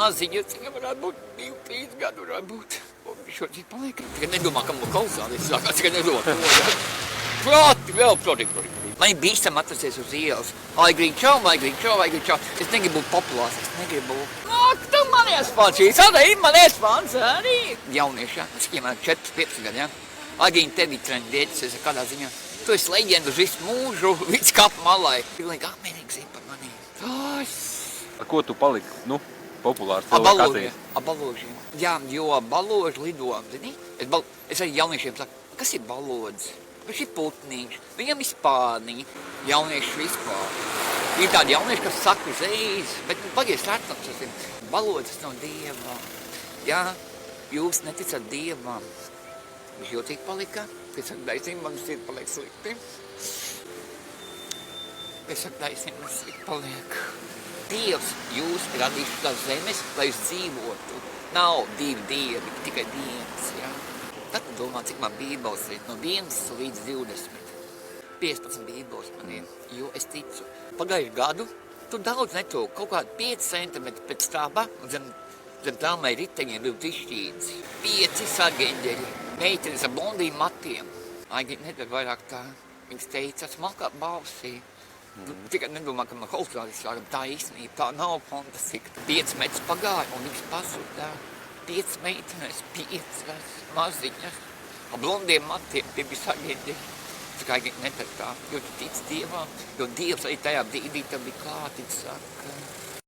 maziņa, cik varētu būt 2-3 gadu varētu būt. Šodien paliek. Tikai nedomā, ka man klausās, es sākās, tikai nedomā to, ja. Proti. Man ir bīstam atrasties uz ielas. Vai grīčau. Es negribu būt populārs, es negribu. Nāk, tu manies pats, šīs arī manies pats, arī. Jaunieši, ja, es piemēram 4-15 gadu, ja. Agriņ tevi trendētis, es kādā ziņā. Tu esi leģenda uz visu mūžu, viss kap malai. Pilnīgi apmierīgi zina par mani. Ar ko tu paliki, populārs cilvēks? Baložiem. Jā, jo baloži lido, zini? Es arī jauniešiem saku, kas ir balodis? Kas ir putniņš? Viņam ir spārniņi. Jaunieši vispār. Ir tādi jaunieši, kas saka uzreiz, bet pagaies rētams, tas ir balodis no Dieva. Jā, jūs neticat Dievam. Viņš jocīgi palika. Es saku, taisnība, man sirds paliek slikti. Es saku, taisnība, man slikti paliek. Dievs jūs radīšu tās zemes, lai jūs dzīvotu. Nav 2 dievi, tikai viens, jā. Tad domā, cik man bībeles ir, no 1 līdz 20. 15 bībeles man ir, jo es ticu. Pagājuši gadu, tur daudz netūk, kaut kādi 5 centimetri pēc stāba, un zem tāmai riteņiem bija izšķīdzi. 5 sargeņģeļi, meitenes ar blondīm matiem. Aigi nedara vairāk tā, viņas teica, smalkā balsī. Tikai nedomā, ka man holstrādis vāram, tā īstenība, tā nav fantastika. 5 metrus pagāja, un viņas pazudā. 5 meitenes, 5 maziņas, ar blondiem matiem, tie bija sargeņģeļi. Tā kā nedara tā, jo tu tici Dievam, jo Dievs arī tajā brīdī tam bija klāt, viņš saka.